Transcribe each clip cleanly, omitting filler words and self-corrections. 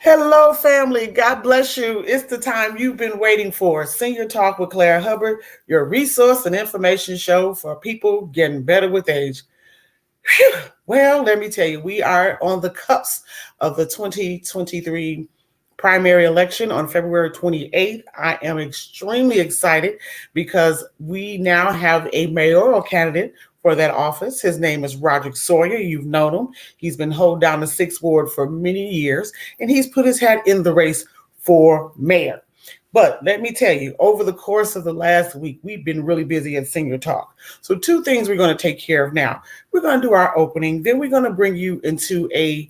Hello, family. God bless you. It's the time you've been waiting for. Senior Talk with Claire Hubbard, your resource and information show for people getting better with age. Whew. Well, let me tell you, we are on the cusp of the 2023 primary election on February 28th. I am extremely excited because we now have a mayoral candidate for that office. His name is Sawyer. You've known him. He's been holding down the 6th Ward for many years, and he's put his hat in the race for mayor. But let me tell you, over the course of the last week, we've been really busy at Senior Talk. So two things we're going to take care of now. We're going to do our opening. Then we're going to bring you into a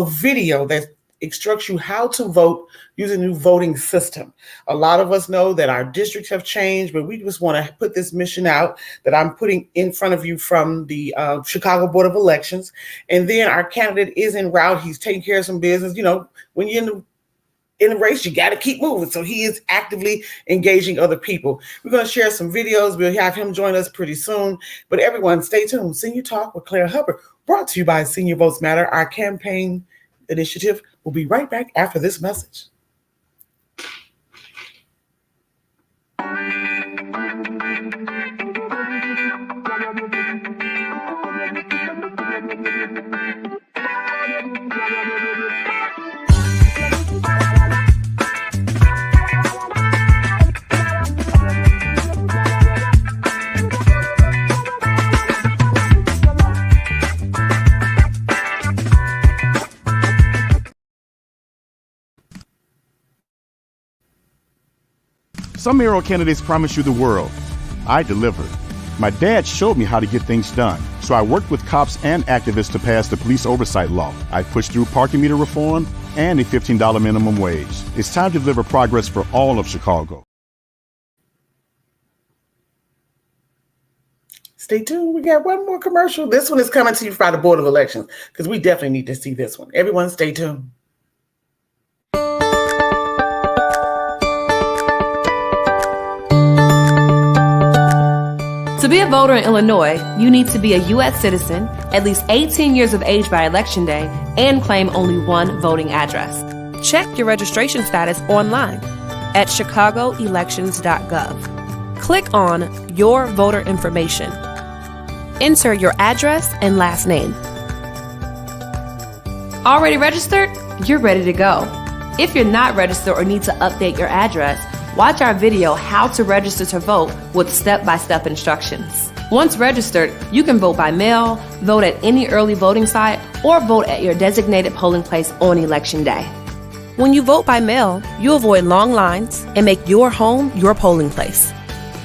video that instructs you how to vote using a new voting system. A lot of us know that our districts have changed, but we just want to put this mission out that I'm putting in front of you from the Chicago Board of Elections. And then our candidate is en route. He's taking care of some business. You know, when you're in the race, you got to keep moving. So he is actively engaging other people. We're going to share some videos. We'll have him join us pretty soon. But everyone, stay tuned. Senior Talk with Claire Hubbard, brought to you by Senior Votes Matter, our campaign initiative. We'll be right back after this message. Some mayoral candidates promise you the world. I delivered. My dad showed me how to get things done, so I worked with cops and activists to pass the police oversight law. I pushed through parking meter reform and a $15 minimum wage. It's time to deliver progress for all of Chicago. Stay tuned. We got one more commercial. This one is coming to you by the Board of Elections because we definitely need to see this one. Everyone stay tuned. To be a voter in Illinois, you need to be a U.S. citizen, at least 18 years of age by Election Day, and claim only one voting address. Check your registration status online at chicagoelections.gov. Click on Your Voter Information. Enter your address and last name. Already registered? You're ready to go. If you're not registered or need to update your address, watch our video, How to Register to Vote, with step-by-step instructions. Once registered, you can vote by mail, vote at any early voting site, or vote at your designated polling place on Election Day. When you vote by mail, you avoid long lines and make your home your polling place.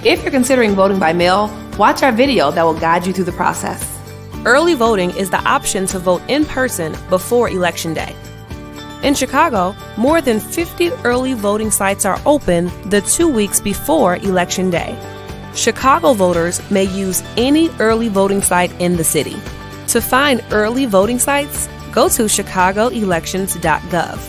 If you're considering voting by mail, watch our video that will guide you through the process. Early voting is the option to vote in person before Election Day. In Chicago, more than 50 early voting sites are open the 2 weeks before Election Day. Chicago voters may use any early voting site in the city. To find early voting sites, go to chicagoelections.gov.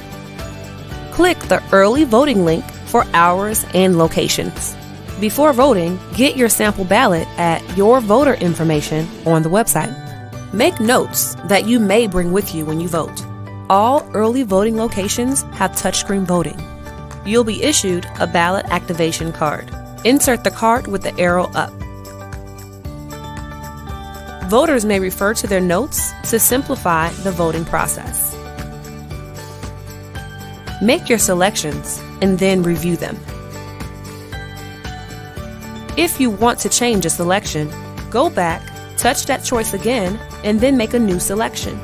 Click the early voting link for hours and locations. Before voting, get your sample ballot at Your Voter Information on the website. Make notes that you may bring with you when you vote. All early voting locations have touchscreen voting. You'll be issued a ballot activation card. Insert the card with the arrow up. Voters may refer to their notes to simplify the voting process. Make your selections and then review them. If you want to change a selection, go back, touch that choice again, and then make a new selection.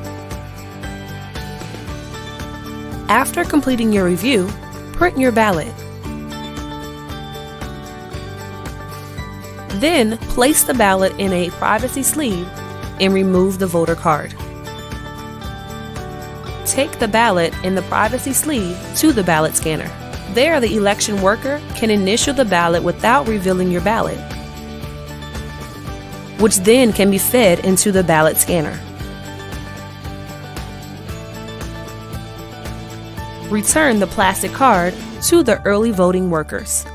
After completing your review, print your ballot. Then place the ballot in a privacy sleeve and remove the voter card. Take the ballot in the privacy sleeve to the ballot scanner. There, the election worker can initial the ballot without revealing your ballot, which then can be fed into the ballot scanner. Return the plastic card to the early voting workers.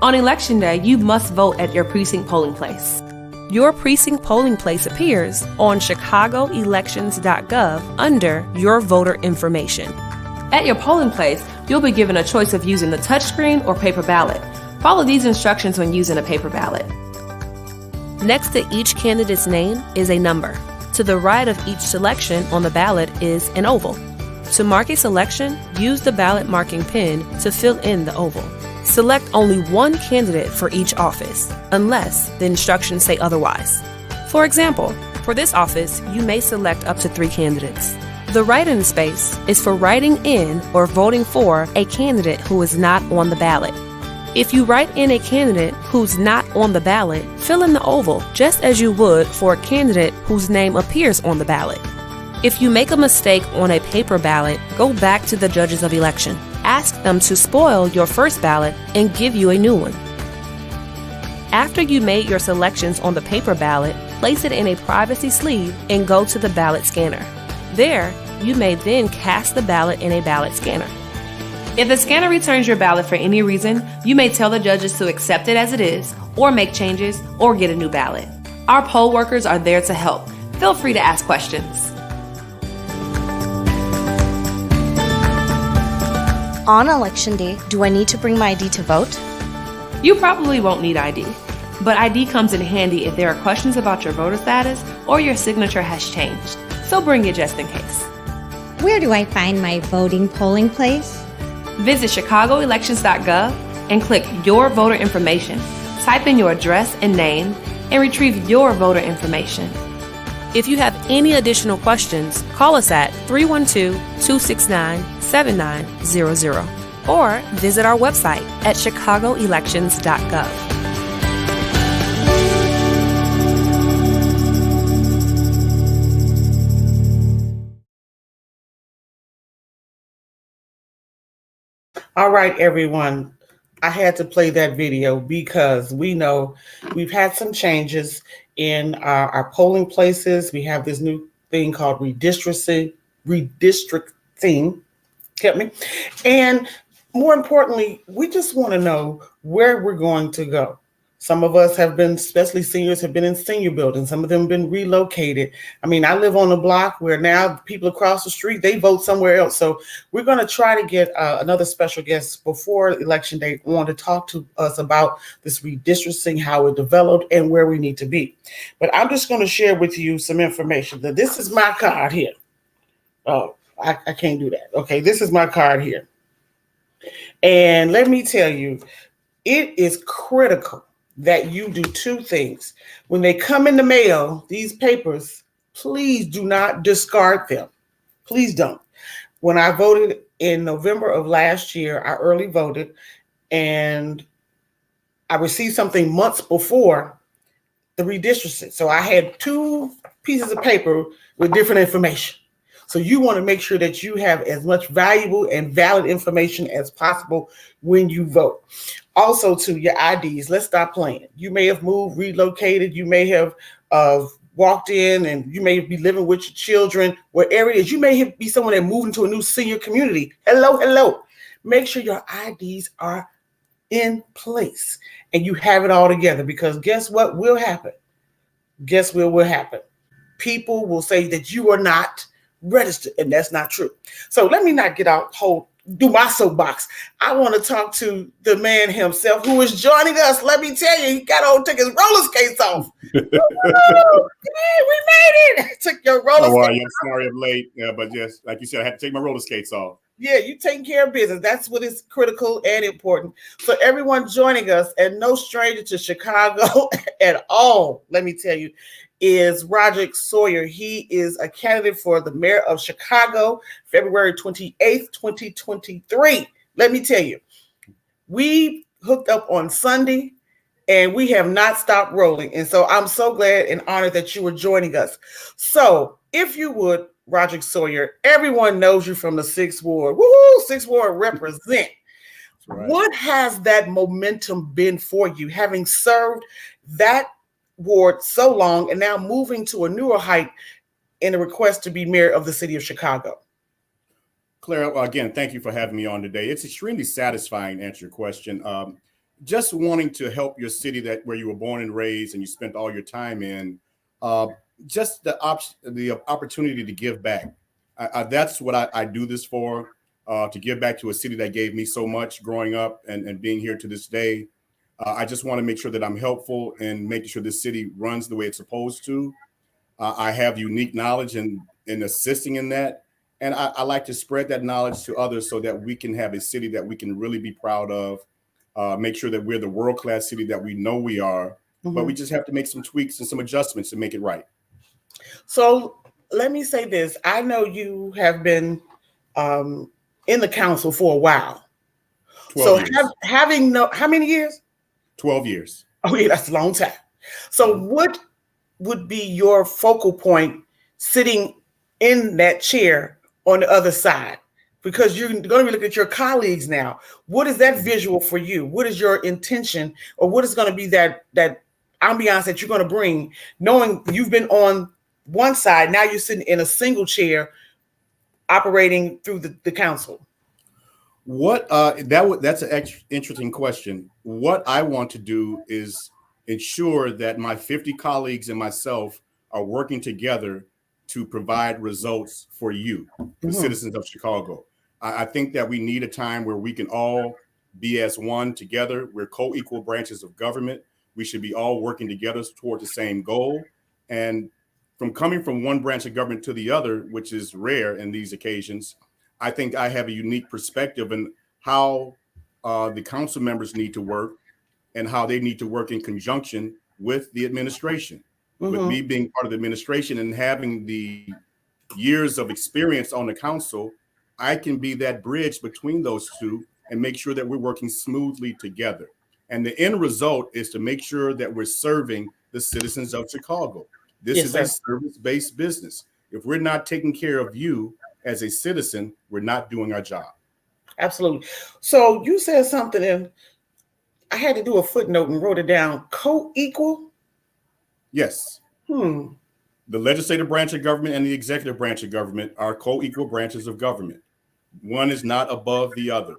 On Election Day, you must vote at your precinct polling place. Your precinct polling place appears on chicagoelections.gov under Your Voter Information. At your polling place, you'll be given a choice of using the touchscreen or paper ballot. Follow these instructions when using a paper ballot. Next to each candidate's name is a number. To the right of each selection on the ballot is an oval. To mark a selection, use the ballot marking pen to fill in the oval. Select only one candidate for each office, unless the instructions say otherwise. For example, for this office, you may select up to 3 candidates. The write-in space is for writing in or voting for a candidate who is not on the ballot. If you write in a candidate who's not on the ballot, fill in the oval just as you would for a candidate whose name appears on the ballot. If you make a mistake on a paper ballot, go back to the judges of election. Ask them to spoil your first ballot and give you a new one. After you made your selections on the paper ballot, place it in a privacy sleeve and go to the ballot scanner. There, you may then cast the ballot in a ballot scanner. If the scanner returns your ballot for any reason, you may tell the judges to accept it as it is, or make changes, or get a new ballot. Our poll workers are there to help. Feel free to ask questions. On election day, do I need to bring my ID to vote? You probably won't need ID, but ID comes in handy if there are questions about your voter status or your signature has changed. So bring it just in case. Where do I find my voting polling place? Visit chicagoelections.gov and click Your Voter Information. Type in your address and name and retrieve your voter information. If you have any additional questions, call us at 312-269-7900 or visit our website at chicagoelections.gov. All right, everyone. I had to play that video because we know we've had some changes in our polling places. We have this new thing called redistricting. Get me? And more importantly, we just want to know where we're going to go. Some of us have been, especially seniors, have been in senior buildings. Some of them have been relocated. I mean, I live on a block where now people across the street, they vote somewhere else. So we're going to try to get another special guest before election day on to talk to us about this redistricting, how it developed, and where we need to be. But I'm just going to share with you some information. That this is my card here. Oh, I can't do that. Okay, this is my card here. And let me tell you, it is critical that you do 2 things. When they come in the mail, these papers, please do not discard them. Please don't. When I voted in November of last year, I early voted, and I received something months before the redistricting. So I had 2 pieces of paper with different information. So you want to make sure that you have as much valuable and valid information as possible when you vote. Also, to your IDs, let's stop playing. You may have moved, relocated. You may have walked in, and you may be living with your children, wherever it is. You may be someone that moved into a new senior community. Hello. Make sure your IDs are in place and you have it all together, because guess what will happen? Guess what will happen? People will say that you are not registered, and that's not true. So let me not get out do my soapbox. I want to talk to the man himself who is joining us. Let me tell you, he got on, took his roller skates off. Yay, we made it. Took your roller skates off. I'm sorry I'm late, but just like you said, I had to take my roller skates off. Yeah, you taking care of business. That's what is critical and important. So everyone joining us, and no stranger to Chicago at all, let me tell you, is Roderick Sawyer. He is a candidate for the mayor of Chicago, February 28th, 2023. Let me tell you, we hooked up on Sunday and we have not stopped rolling. And so I'm so glad and honored that you were joining us. So if you would, Roderick Sawyer, everyone knows you from the 6th Ward. Woo-hoo, 6th Ward represent. Right. What has that momentum been for you, having served that ward so long and now moving to a newer height in a request to be mayor of the city of Chicago? Claire, again, thank you for having me on today. It's extremely satisfying to answer your question. Just wanting to help your city where you were born and raised and you spent all your time in, just the opportunity to give back. That's what I do this for. to give back to a city that gave me so much growing up and being here to this day. I just want to make sure that I'm helpful in making sure this city runs the way it's supposed to. I have unique knowledge in assisting in that. And I like to spread that knowledge to others so that we can have a city that we can really be proud of, make sure that we're the world-class city that we know we are, but we just have to make some tweaks and some adjustments to make it right. So let me say this. I know you have been in the council for a while. 12 years. Having how many years? 12 years. Oh yeah, that's a long time. So what would be your focal point sitting in that chair on the other side? Because you're going to be looking at your colleagues now. What is that visual for you? What is your intention, or what is going to be that ambiance that you're going to bring, knowing you've been on one side, now you're sitting in a single chair operating through the council? That's an interesting question. What I want to do is ensure that my 50 colleagues and myself are working together to provide results for you, the citizens of Chicago. I think that we need a time where we can all be as one together. We're co-equal branches of government. We should be all working together toward the same goal. And from coming from one branch of government to the other, which is rare in these occasions, I think I have a unique perspective in how the council members need to work and how they need to work in conjunction with the administration. With me being part of the administration and having the years of experience on the council, I can be that bridge between those two and make sure that we're working smoothly together. And the end result is to make sure that we're serving the citizens of Chicago. This is a service-based business. If we're not taking care of you as a citizen, we're not doing our job. Absolutely. So you said something, and I had to do a footnote and wrote it down. Co-equal? Yes. The legislative branch of government and the executive branch of government are co-equal branches of government. One is not above the other.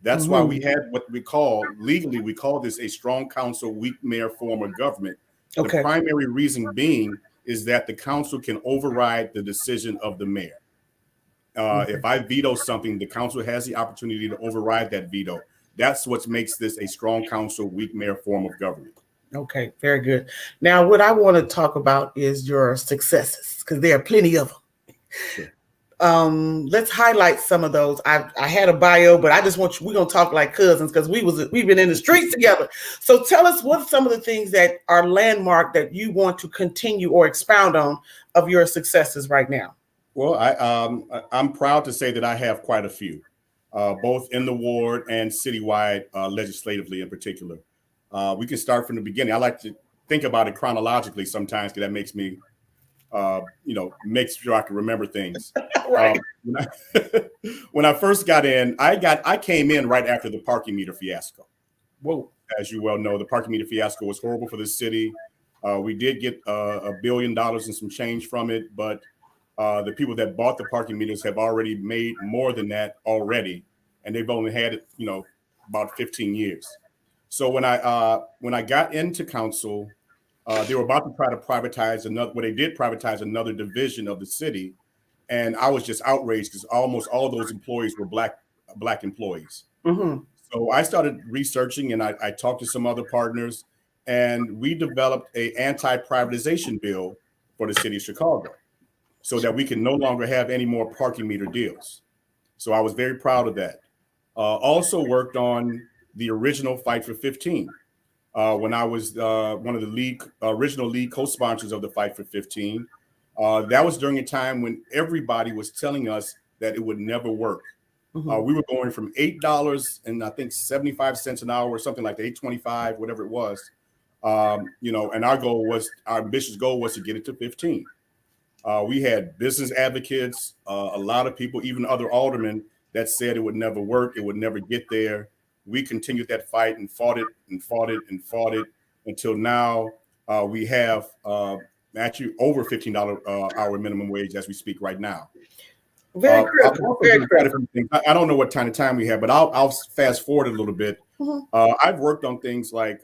That's why we had what we call, legally, we call this a strong council, weak mayor form of government. The primary reason being is that the council can override the decision of the mayor. If I veto something, the council has the opportunity to override that veto. That's what makes this a strong council, weak mayor form of government. Okay, very good. Now, what I want to talk about is your successes, because there are plenty of them. Sure. Let's highlight some of those. I had a bio, but I just want you, we're going to talk like cousins because we've been in the streets together. So tell us what some of the things that are landmark that you want to continue or expound on of your successes right now. Well, I'm proud to say that I have quite a few, both in the ward and citywide, legislatively in particular. We can start from the beginning. I like to think about it chronologically sometimes because that makes me, makes sure I can remember things. Right. When I first got in, I came in right after the parking meter fiasco. Whoa. As you well know, the parking meter fiasco was horrible for the city. We did get $1 billion and some change from it, but the people that bought the parking meters have already made more than that already, and they've only had it, about 15 years. So when I got into council, they were about to try to privatize they did privatize another division of the city, and I was just outraged because almost all those employees were black employees. So I started researching, and I talked to some other partners, and we developed an anti-privatization bill for the city of Chicago, so that we can no longer have any more parking meter deals. So I was very proud of that. Also worked on the original Fight for 15. When I was one of the original lead co-sponsors of the Fight for 15, that was during a time when everybody was telling us that it would never work. We were going from $8 and I think 75 cents an hour or something like that, $8.25, whatever it was. And our ambitious goal was to get it to 15. We had business advocates, a lot of people, even other aldermen that said it would never work, it would never get there. We continued that fight and fought it and fought it and fought it until now we have actually over $15 hour minimum wage as we speak right now. Very critical. I don't know what kind of time we have, but I'll fast forward a little bit. I've worked on things like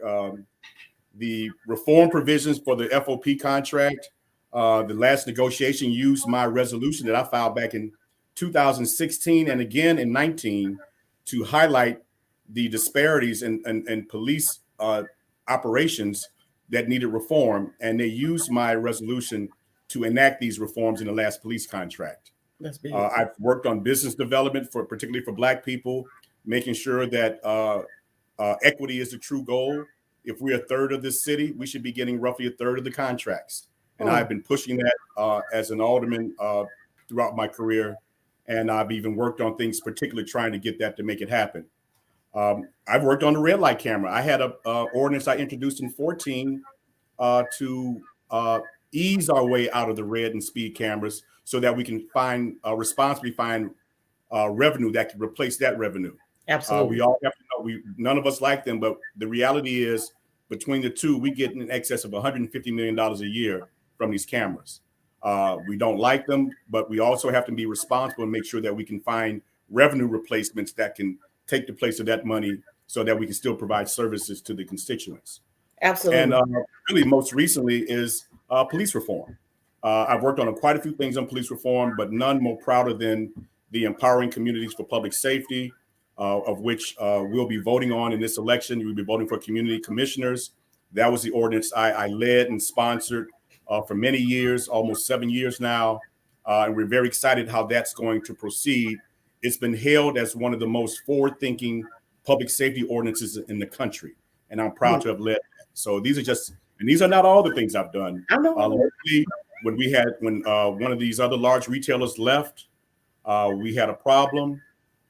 the reform provisions for the FOP contract. The last negotiation used my resolution that I filed back in 2016 and again in 19 to highlight the disparities in police operations that needed reform. And they used my resolution to enact these reforms in the last police contract. That's big. I've worked on business development particularly for Black people, making sure that equity is the true goal. If we're a third of this city, we should be getting roughly a third of the contracts. And I've been pushing that as an alderman throughout my career. And I've even worked on things, particularly trying to get that to make it happen. I've worked on the red light camera. I had a ordinance I introduced in 14 to ease our way out of the red and speed cameras so that we can responsibly find revenue that can replace that revenue. Absolutely. We all have to know, none of us like them, but the reality is between the two, we get in excess of $150 million a year from these cameras. We don't like them, but we also have to be responsible and make sure that we can find revenue replacements that can take the place of that money so that we can still provide services to the constituents. Absolutely. And really most recently is police reform. I've worked on quite a few things on police reform, but none more prouder than the Empowering Communities for Public Safety, of which we'll be voting on in this election. We'll be voting for community commissioners. That was the ordinance I led and sponsored for many years, almost 7 years now. And we're very excited how that's going to proceed. It's been hailed as one of the most forward-thinking public safety ordinances in the country. And I'm proud to have led that. So these are not all the things I've done. I know. Locally, when one of these other large retailers left, we had a problem.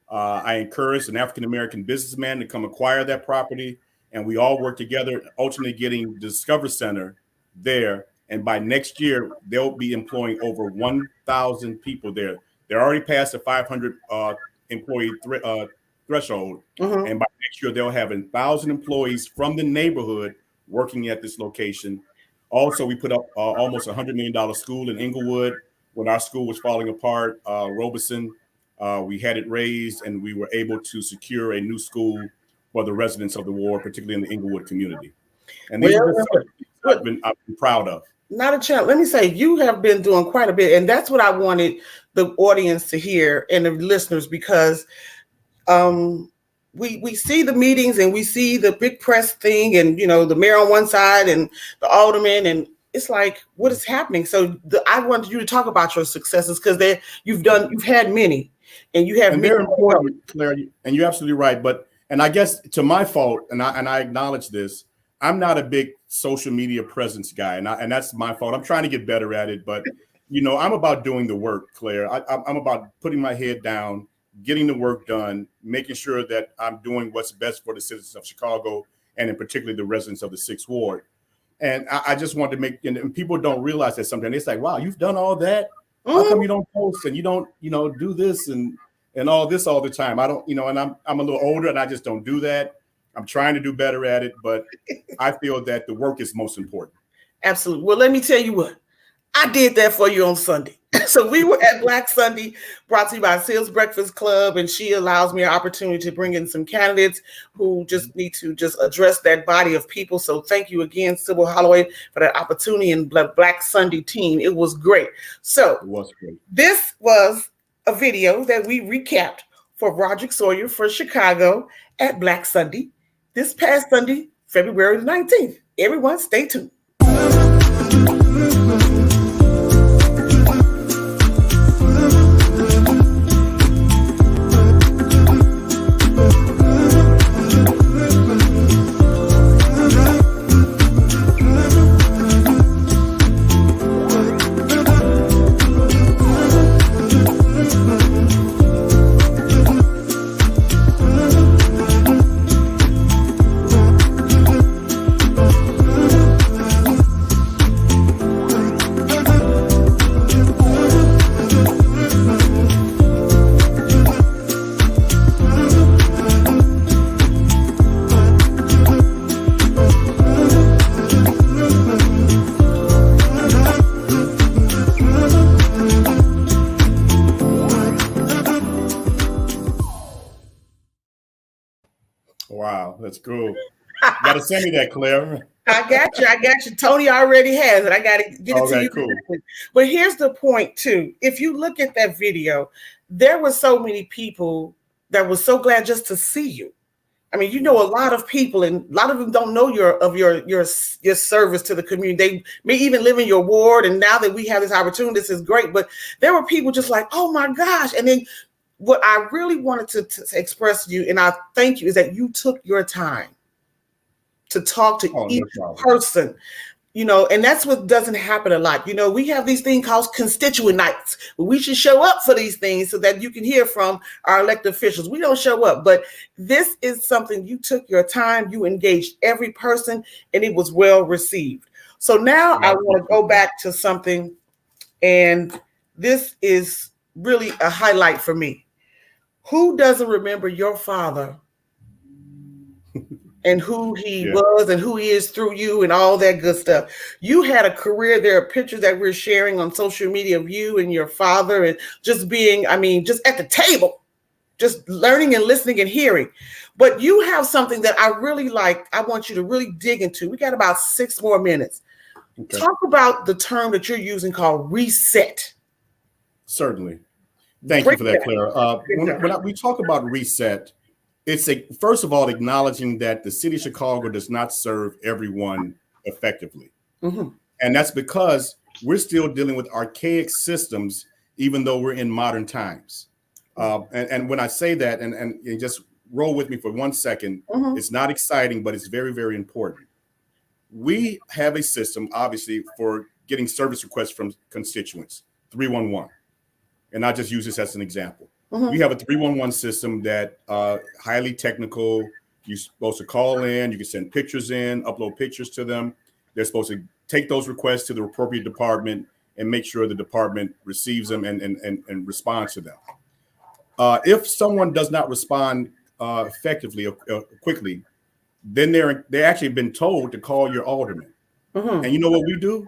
I encouraged an African-American businessman to come acquire that property. And we all worked together, ultimately getting Discover Center there. And by next year, they'll be employing over 1,000 people there. They're already past the 500 employee threshold. And by next year, they'll have 1,000 employees from the neighborhood working at this location. Also, we put up almost $100 million school in Inglewood when our school was falling apart, Robeson. We had it raised and we were able to secure a new school for the residents of the ward, particularly in the Inglewood community. And these are the I've been proud of. Not a chance. Let me say, you have been doing quite a bit. And that's what I wanted the audience to hear and the listeners, because we see the meetings and we see the big press thing and, the mayor on one side and the alderman, and it's like, what is happening? So I wanted you to talk about your successes because you've had many and you have. And they're important, Claire, and you're absolutely right. And I guess to my fault, and I acknowledge this, I'm not a big social media presence guy, and that's my fault. I'm trying to get better at it, but I'm about doing the work, Claire. I'm about putting my head down, getting the work done, making sure that I'm doing what's best for the citizens of Chicago, and in particular the residents of the 6th Ward. And I just want to make, and people don't realize that sometimes it's like, wow, you've done all that. How come you don't post and you don't, do this and all this all the time? I don't, and I'm a little older and I just don't do that. I'm trying to do better at it, but I feel that the work is most important. Absolutely. Well, let me tell you what, I did that for you on Sunday. So we were at Black Sunday, brought to you by Sales Breakfast Club, and she allows me an opportunity to bring in some candidates who just need to address that body of people. So thank you again, Sybil Holloway, for that opportunity and Black Sunday team. It was great. So it was great. This was a video that we recapped for Roderick Sawyer for Chicago at Black Sunday this past Sunday, February the 19th. Everyone stay tuned. Wow, that's cool. You gotta send me that, Claire. I got you. I got you. Tony already has it. I got to get it to Okay, you. cool. But here's the point, too. If you look at that video, there were so many people that were so glad just to see you. I mean, you know, a lot of people, and a lot of them don't know your service to the community. They may even live in your ward, and now that we have this opportunity, this is great. But there were people just like, oh my gosh! And then what I really wanted to express to you, and I thank you, is that you took your time to talk to each person. You know, and that's what doesn't happen a lot. You know, we have these things called constituent nights. We should show up for these things so that you can hear from our elected officials. We don't show up, but this is something you took your time, you engaged every person, and it was well received. So now I want to go back to something, and this is really a highlight for me. Who doesn't remember your father and who he was and who he is through you and all that good stuff? You had a career. There are pictures that we're sharing on social media of you and your father and just being, I mean, just at the table, just learning and listening and hearing. But you have something that I really like. I want you to really dig into. We got about 6 more minutes. Okay. Talk about the term that you're using called reset. Certainly. Thank you for that, Clara. When we talk about reset, it's first of all acknowledging that the city of Chicago does not serve everyone effectively. Mm-hmm. And that's because we're still dealing with archaic systems, even though we're in modern times. And when I say that, and just roll with me for 1 second, mm-hmm. It's not exciting, but it's very, very important. We have a system, obviously, for getting service requests from constituents, 311. And I just use this as an example. Mm-hmm. We have a 311 system that highly technical. You're supposed to call in, you can send pictures in, upload pictures to them. They're supposed to take those requests to the appropriate department and make sure the department receives them and responds to them. If someone does not respond effectively or quickly, then they're actually been told to call your alderman. Mm-hmm. And you know what we do?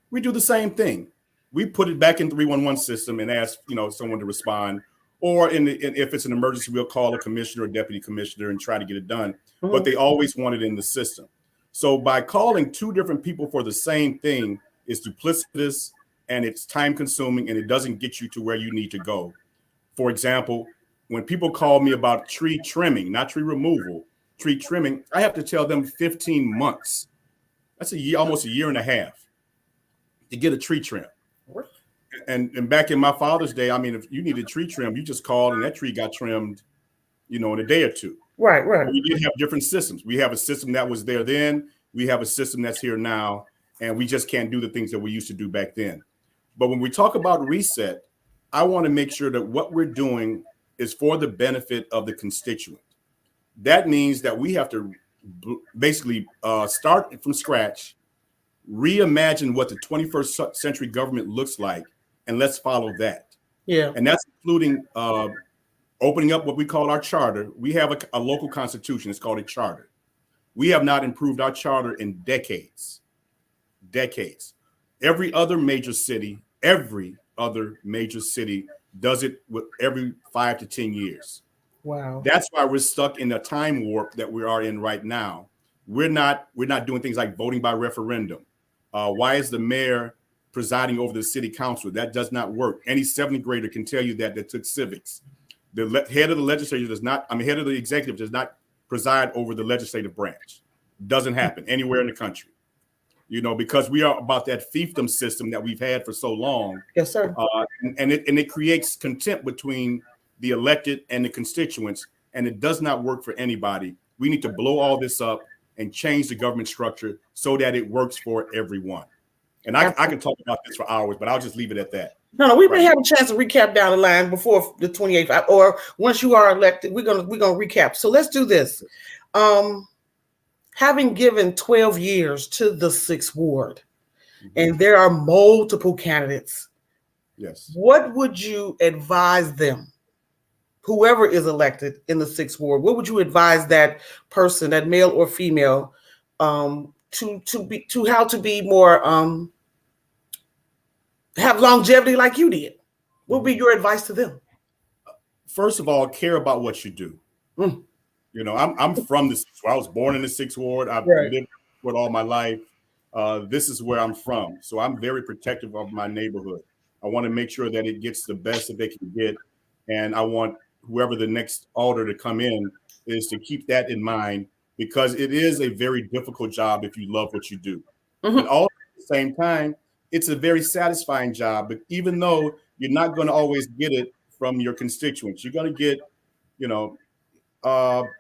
We do the same thing. We put it back in the 311 system and ask, someone to respond. Or if it's an emergency, we'll call a commissioner or deputy commissioner and try to get it done. Mm-hmm. But they always want it in the system. So by calling 2 different people for the same thing is duplicitous and it's time consuming and it doesn't get you to where you need to go. For example, when people call me about tree trimming, not tree removal, tree trimming, I have to tell them 15 months. That's almost a year and a half to get a tree trim. And back in my father's day, I mean, if you needed tree trim, you just called and that tree got trimmed, in a day or 2. Right. But we did have different systems. We have a system that was there then. We have a system that's here now. And we just can't do the things that we used to do back then. But when we talk about reset, I want to make sure that what we're doing is for the benefit of the constituent. That means that we have to basically start from scratch, reimagine what the 21st century government looks like, and let's follow that. Yeah. And that's including opening up what we call our charter. We have a local constitution. It's called a charter. We have not improved our charter in decades. Every other major city does it with every 5 to 10 years. Wow. That's why we're stuck in the time warp that we are in right now. We're not doing things like voting by referendum. Why is the mayor presiding over the city council? That does not work. Any 7th grader can tell you that took civics. The head of the legislature head of the executive does not preside over the legislative branch. Doesn't happen anywhere in the country. Because we are about that fiefdom system that we've had for so long. Yes, sir. And it creates contempt between the elected and the constituents, and it does not work for anybody. We need to blow all this up and change the government structure so that it works for everyone. And I can talk about this for hours, but I'll just leave it at that. No, we may have a chance to recap down the line before the 28th, or once you are elected, we're gonna recap. So let's do this. Having given 12 years to the 6th ward, and there are multiple candidates. Yes. What would you advise them? Whoever is elected in the 6th ward, what would you advise that person, that male or female, to how to be more have longevity like you did? What would be your advice to them? First of all, care about what you do. I'm from the 6th ward. I was born in the 6th ward. I've lived Sport all my life. This is where I'm from. So I'm very protective of my neighborhood. I want to make sure that it gets the best that they can get. And I want whoever the next alder to come in is to keep that in mind, because it is a very difficult job if you love what you do. And all at the same time, it's a very satisfying job. But even though you're not going to always get it from your constituents, you're going to get,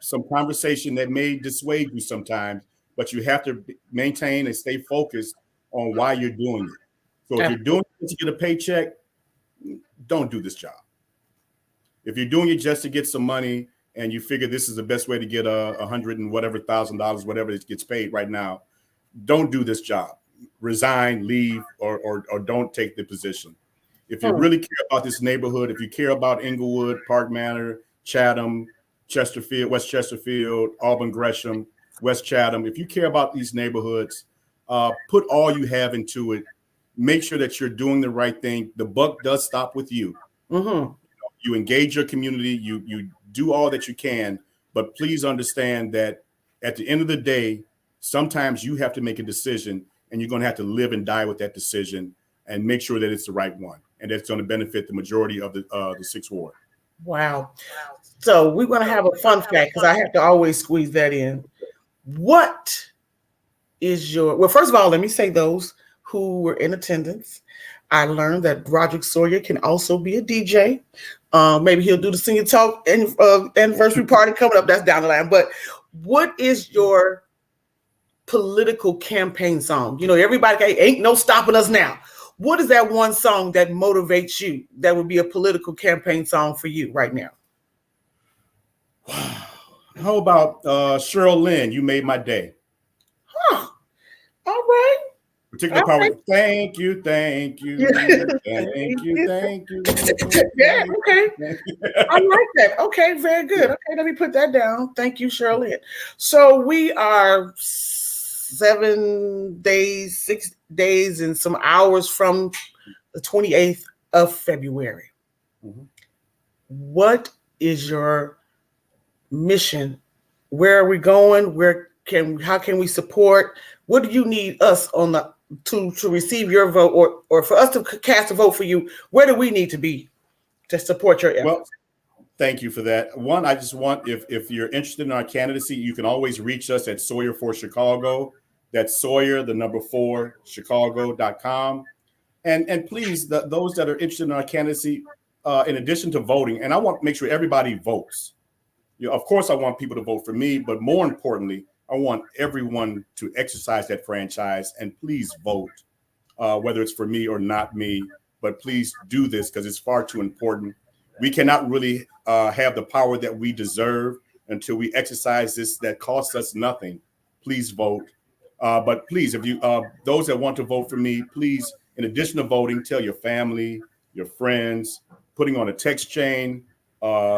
some conversation that may dissuade you sometimes, but you have to maintain and stay focused on why you're doing it. So if you're doing it to get a paycheck, don't do this job. If you're doing it just to get some money and you figure this is the best way to get $100 and whatever $1,000, whatever it gets paid right now, don't do this job. Resign, leave, or don't take the position. If you really care about this neighborhood, if you care about Inglewood, Park Manor, Chatham, Chesterfield, West Chesterfield, Auburn, Gresham, West Chatham, if you care about these neighborhoods, put all you have into it. Make sure that you're doing the right thing. The buck does stop with you. You engage your community. You do all that you can, but please understand that at the end of the day, sometimes you have to make a decision, and you're going to have to live and die with that decision, and make sure that it's the right one, and that's going to benefit the majority of the 6th Ward. Wow. So we're going to have a fun fact, because I have to always squeeze that in. What is well, first of all, let me say those who were in attendance. I learned that Roderick Sawyer can also be a DJ. Maybe he'll do the Senior Talk anniversary party coming up. That's down the line. But what is your political campaign song? Everybody ain't no stopping us now. What is that one song that motivates you that would be a political campaign song for you right now? How about Cheryl Lynn, You Made My Day? All right. Particular part with thank you. Thank you. Yeah, okay. I like that. Okay, very good. Okay, let me put that down. Thank you, Cheryl Lynn. So we are 6 days and some hours from the 28th of February. What is your mission? Where are we going? How can we support? What do you need us to receive your vote, or for us to cast a vote for you? Where do we need to be to support your efforts? Well, thank you for that. One, I just want, if you're interested in our candidacy, you can always reach us at Sawyer for Chicago. That's Sawyer, the number 4, Chicago.com. And please, those that are interested in our candidacy, in addition to voting, and I want to make sure everybody votes. Of course, I want people to vote for me, but more importantly, I want everyone to exercise that franchise, and please vote, whether it's for me or not me, but please do this because it's far too important. We cannot really have the power that we deserve until we exercise this that costs us nothing. Please vote. But please, if you those that want to vote for me, please, in addition to voting, tell your family, your friends, putting on a text chain,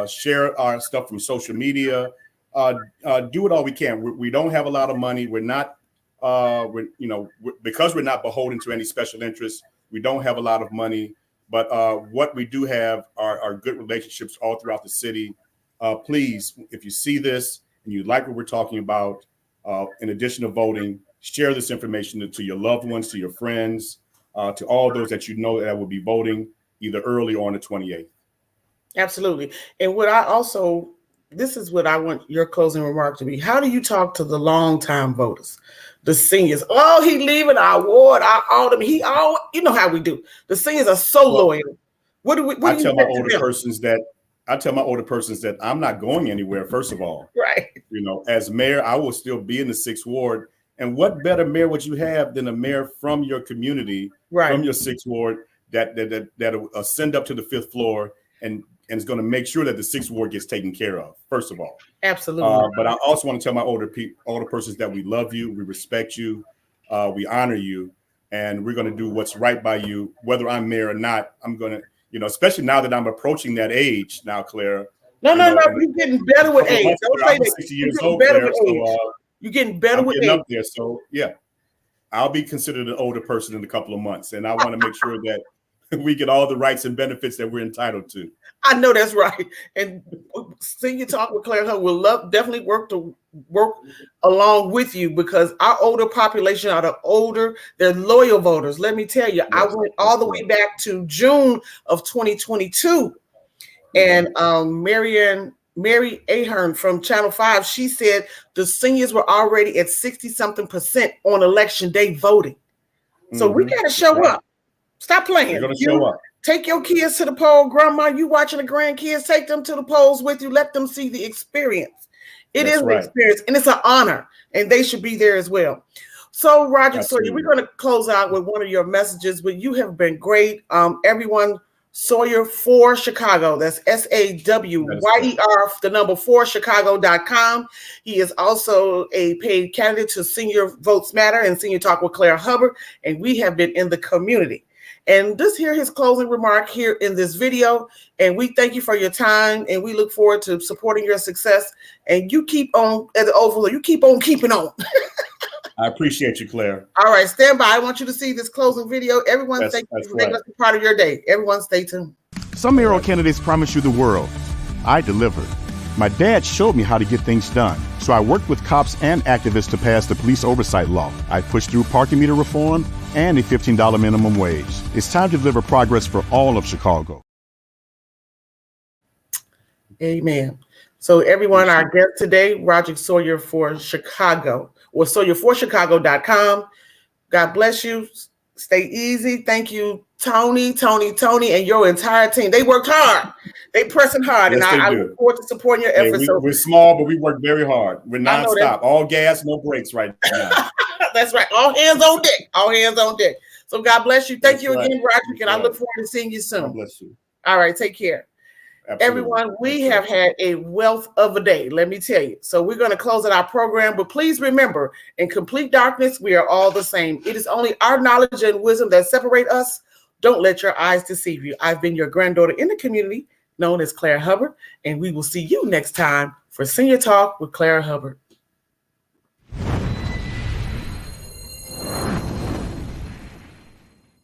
share our stuff from social media. Do it all we can. We don't have a lot of money. We're not, because we're not beholden to any special interests. We don't have a lot of money, but what we do have are good relationships all throughout the city. Please, if you see this and you like what we're talking about, in addition to voting, share this information to your loved ones, to your friends, to all those that you know that will be voting either early or on the 28th. Absolutely. And this is what I want your closing remark to be. How do you talk to the longtime voters, the seniors? Oh, he leaving our ward, our alderman. You know how we do. The seniors are so loyal. I tell my older persons that I'm not going anywhere. First of all, right. As mayor, I will still be in the 6th Ward. And what better mayor would you have than a mayor from your community, right, from your 6th Ward that ascend up to the 5th floor and is going to make sure that the 6th Ward gets taken care of, first of all. Absolutely. But I also want to tell my older persons that we love you, we respect you, we honor you, and we're going to do what's right by you, whether I'm mayor or not. I'm going to, especially now that I'm approaching that age now, Claire. No, you're getting better with age. Don't say that. 60 years old, Claire, so you're getting better with age. Up there, so yeah. I'll be considered an older person in a couple of months, and I want to make sure that we get all the rights and benefits that we're entitled to. I know that's right. And Senior Talk with Claire Hubbard will definitely work along with you, because our older population are they're loyal voters. Let me tell you, yes, I went all the way back to June of 2022. And Mary Ahern from Channel 5, she said the seniors were already at 60-something% on election day voting. So we got to show up. Stop playing. We're going to show up. Take your kids to the poll. Grandma, you watching the grandkids, take them to the polls with you. Let them see the experience. It is an experience, and it's an honor, and they should be there as well. So, Roger Sawyer, we're going to close out with one of your messages, but you have been great. Everyone, Sawyer for Chicago. That's SAWYER, the number 4 Chicago.com. He is also a paid candidate to Senior Votes Matter and Senior Talk with Claire Hubbard, and we have been in the community. And just hear his closing remark here in this video. And we thank you for your time, and we look forward to supporting your success. And you keep on, at the Oval, you keep on keeping on. I appreciate you, Claire. All right, stand by. I want you to see this closing video. Everyone, thank you for making us a part of your day. Everyone, stay tuned. Some mayoral candidates promise you the world. I delivered. My dad showed me how to get things done, so I worked with cops and activists to pass the police oversight law. I pushed through parking meter reform and a $15 minimum wage. It's time to deliver progress for all of Chicago. Amen. So everyone, our guest today, Roger Sawyer for Chicago, or SawyerForChicago.com. God bless you. Stay easy. Thank you, Tony, and your entire team. They worked hard. They pressing hard, yes, and I look forward to supporting your efforts. We're small, but we work very hard. We're nonstop. All gas, no brakes right now. That's right. All hands on deck. All hands on deck. So God bless you. Thank you again, Roger, and I look forward to seeing you soon. God bless you. All right. Take care. Absolutely. Everyone, we have had a wealth of a day, let me tell you. So we're going to close out our program, but please remember, in complete darkness, we are all the same. It is only our knowledge and wisdom that separate us. Don't let your eyes deceive you. I've been your granddaughter in the community, known as Claire Hubbard, and we will see you next time for Senior Talk with Claire Hubbard.